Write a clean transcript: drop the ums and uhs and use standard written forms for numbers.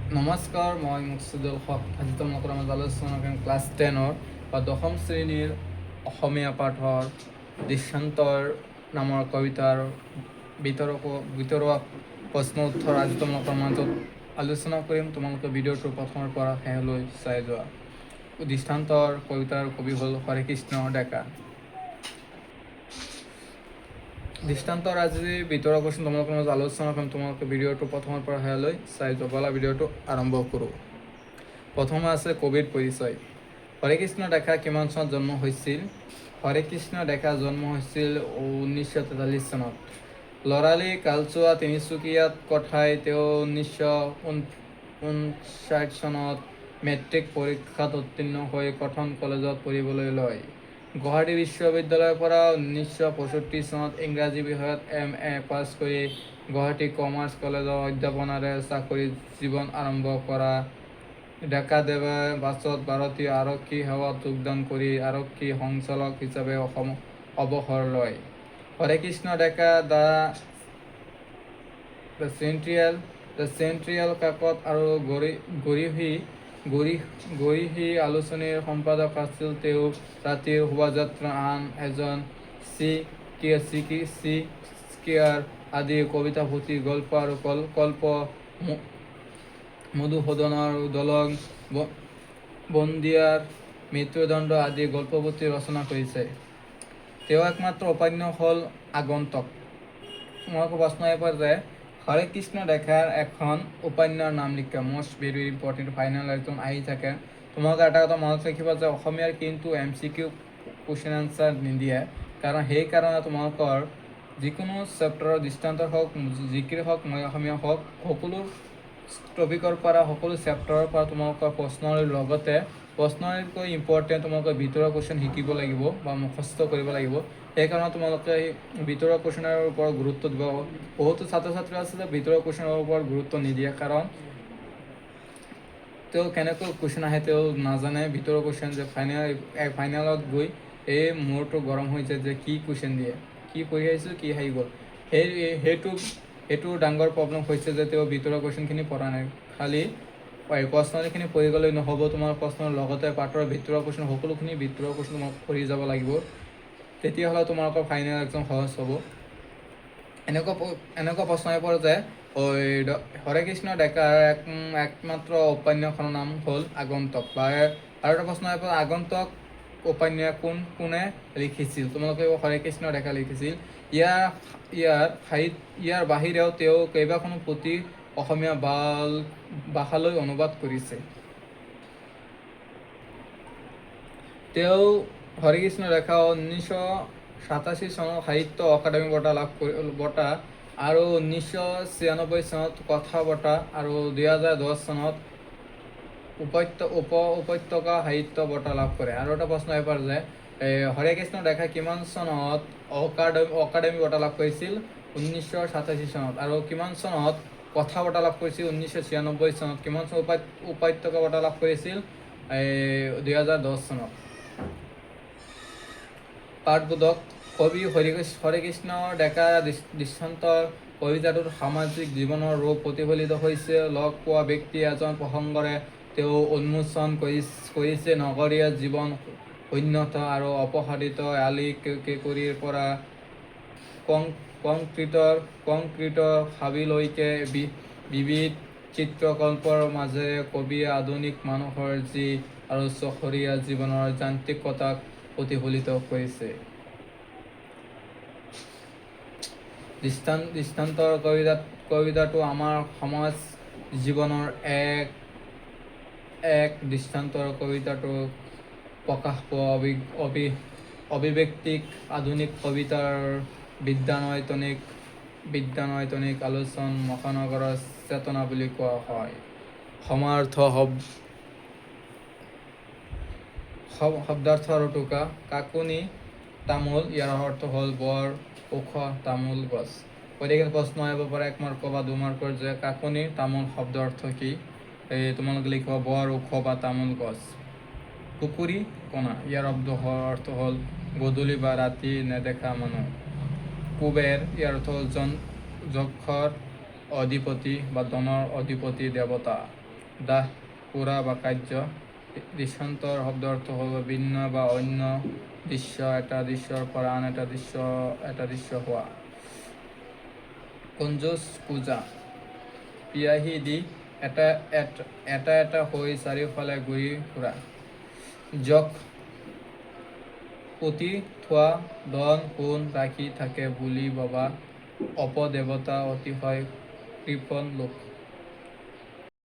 নমস্কাৰ, মই মুকছিদুল হক। আজি তোমালোকৰ মাজত আলোচনা কৰিম ক্লাছ 10 বা দশম শ্ৰেণীৰ অসমীয়া পাঠৰ দৃষ্টান্তৰ নামৰ কবিতাৰ ভিতৰুৱা প্ৰশ্ন উত্তৰ আজি তোমালোকৰ মাজত আলোচনা কৰিম। তোমালোকে ভিডিঅ'টো প্ৰথমৰ পৰা শেষলৈ চাই যোৱা। দৃষ্টান্তৰ কবিতাৰ কবি হ'ল হৰেকৃষ্ণ ডেকা। দৃষ্টান্তৰ আজি ভিতৰুৱা প্ৰশ্ন তোমালোকৰ মাজত আলোচনা কৰিম। তোমালোকে ভিডিঅ'টো প্ৰথমৰ পৰা শেষলৈ চাই যোৱা। বলা ভিডিঅ'টো আৰম্ভ কৰোঁ। প্ৰথমে আছে কবিৰ পৰিচয়। হৰেকৃষ্ণ ডেকা কিমান চনত জন্ম হৈছিল? হৰেকৃষ্ণ ডেকা জন্ম হৈছিল 1943 চনত। ল'ৰালি কালচোৱা তিনিচুকীয়াত কঠাই তেওঁ 1959 চনত মেট্ৰিক পৰীক্ষাত উত্তীৰ্ণ হৈ কটন কলেজত পঢ়িবলৈ লয়। গুৱাহাটী বিশ্ববিদ্যালয়ৰ পৰা 1965 চনত ইংৰাজী বিষয়ত MA পাছ কৰি গুৱাহাটী কমাৰ্চ কলেজৰ অধ্যাপনাৰে চাকৰিত জীৱন আৰম্ভ কৰা ডেকাদেৱে পাছত ভাৰতীয় আৰক্ষী সেৱাত যোগদান কৰি আৰক্ষী সঞ্চালক হিচাপে অৱসৰ লয়। হৰেকৃষ্ণ ডেকা দ্য চেণ্ট্ৰিয়েল কাকত আৰু গৰিহী আলোচনীৰ সম্পাদক আছিল। তেওঁ ৰাতিৰ শোভাযাত্ৰা, আন এজন চিকিয়াৰ আদি কবিতাপুথি, গল্প আৰু কল্প, মধুসূদনৰ দলং, বন্দিয়াৰ মৃত্যুদণ্ড আদি গল্পপুথি ৰচনা কৰিছে। তেওঁৰ একমাত্ৰ উপন্যাস হ'ল আগন্তুক। তোমালোকৰ প্ৰশ্ন আহিব যে হৰেকৃষ্ণ ডেকাৰ এখন উপন্যাসৰ নাম লিখা। মষ্ট ভেৰি ইম্পৰ্টেণ্ট, ফাইনেল একদম আহি থাকে। তোমালোকে এটা কথা মনত ৰাখিবা যে অসমীয়াৰ কিন্তু MCQ কুৱেশ্যন আনচাৰ নিদিয়ে, কাৰণ সেইকাৰণে তোমালোকৰ যিকোনো চেপ্টাৰৰ দৃষ্টান্ত হওক, জিকিৰ হওক, মই অসমীয়া হওক, সকলো টপিকৰ পৰা, সকলো চেপ্টাৰৰ পৰা তোমালোকৰ প্ৰশ্নৰ লগতে প্ৰশ্নতকৈ ইম্পৰ্টেণ্ট তোমালোকে ভিতৰুৱা কুৱেশ্যন শিকিব লাগিব বা মুখস্থ কৰিব লাগিব। সেইকাৰণে তোমালোকে ভিতৰুৱা কুৱেশ্যনৰ ওপৰত গুৰুত্ব দিব। বহুতো ছাত্ৰ ছাত্ৰী আছে যে ভিতৰুৱা কুৱেশ্যনৰ ওপৰত গুৰুত্ব নিদিয়ে, কাৰণ তেওঁ কেনেকৈ কুৱেশ্যন আহে তেওঁ নাজানে। ভিতৰুৱা কুৱেশ্যন যে ফাইনেলত গৈ এই মূৰটো গৰম হৈ যায় যে কি কুৱেশ্যন দিয়ে, কি পঢ়ি আহিছোঁ, কি আহি গ'ল। সেইটো ডাঙৰ প্ৰব্লেম হৈছে যে তেওঁ ভিতৰুৱা কুৱেশ্যনখিনি পঢ়া নাই। খালি প্ৰশ্নখিনি পঢ়ি গ'লেই নহ'ব, তোমাৰ প্ৰশ্নৰ লগতে পাঠৰ ভিতৰুৱা কুৱেশ্যন, সকলোখিনি ভিতৰুৱা কুৱেশ্যন তোমাক পঢ়ি যাব লাগিব। তেতিয়াহ'লে তোমালোকৰ ফাইনেল এক্সাম সহজ হ'ব। এনেকুৱা প্ৰশ্ন আহি পৰে যে হৰেকৃষ্ণ ডেকাৰ একমাত্ৰ উপন্যাসখনৰ নাম হ'ল আগন্তুক। আৰু এটা প্ৰশ্ন আহি পৰে, আগন্তুক উপন্যাস কোনে লিখিছিল? তোমালোকে হৰেকৃষ্ণ ডেকা লিখিছিল। ইয়াৰ বাহিৰেও তেওঁ কেইবাখনো পুথি অসমীয়া ভাষালৈ অনুবাদ কৰিছে। তেওঁ হৰেকৃষ্ণ ডেকা 1987 চনত সাহিত্য অকাডেমী বঁটা আৰু 1996 চনত কথা বঁটা আৰু 2010 চনত উপত্যকা সাহিত্য বঁটা লাভ কৰে। আৰু এটা প্ৰশ্ন এবাৰ যে হৰেকৃষ্ণ ডেকা কিমান চনত অকাডেমী বঁটা লাভ কৰিছিল? 1987 চনত। আৰু কিমান চনত কথা বঁটা লাভ কৰিছিল? 1996 চনত। কিমান চনত উপত্যকা বঁটা লাভ কৰিছিল? 2010 চনত। পাঠবোধক। কবি হৰেকৃষ্ণ ডেকাৰ দৃষ্টান্তৰ কবিতাটোত সামাজিক জীৱনৰ ৰূপ প্ৰতিফলিত হৈছে। লগ পোৱা ব্যক্তি এজন প্ৰসংগৰে তেওঁ উন্মোচন কৰিছে নগৰীয়া জীৱন, শূন্যতা আৰু অপসাৰিত আলি-কেঁকুৰিৰ পৰা কংক্ৰিটৰ হাবিলৈকে বিবিধ চিত্ৰকল্পৰ মাজেৰে কবিয়ে আধুনিক মানুহৰ আৰু চহৰীয়া জীৱনৰ যান্ত্ৰিকতাক প্ৰতিফলিত কৰিছে। দৃষ্টান্তৰ কবিতাটো আমাৰ সমাজ জীৱনৰ এক দৃষ্টান্তৰ কবিতাটো প্ৰকাশ পোৱা অভিব্যক্তিক আধুনিক কবিতাৰ বিদ্যানৈতনিক আলোচন মহানগৰৰ চেতনা বুলি কোৱা হয়। সমাৰ্থ শব্দাৰ্থ আৰু টোকা। কাকনি তামোল, ইয়াৰ অৰ্থ হ'ল বৰ ওখ তামোল গছ। গতিকে প্ৰশ্ন আহিব পাৰে 1 মাৰ্ক বা 2 মাৰ্কৰ যে কাকনি তামোল শব্দৰ অৰ্থ কি? তোমালোকে লিখিব বৰ ওখ বা তামোল গছ। কুকুৰী কণা, ইয়াৰ অৰ্থ হ'ল গধূলি বা ৰাতি নেদেখা মানুহ। কুবেৰ, ইয়াৰ অৰ্থ হ'ল যক্ষৰ অধিপতি বা ধনৰ অধিপতি দেৱতা। দাহ পুৰা বা কাৰ্য। দৃশ্যান্তৰ শব্দৰ অৰ্থ হ'ল ভিন্ন বা অন্য দৃশ্য, এটা দৃশ্যৰ পৰা আন এটা দৃশ্য হোৱা। কঞ্জুচ পূজা, পিৰাহী দি এটা এটা হৈ চাৰিওফালে ঘূৰি ফুৰা। যশ, পুতি থোৱা ধন সোণ ৰাখি থাকে বুলি ভবা অপদেৱতা, অতিশয় কৃপণ লোক।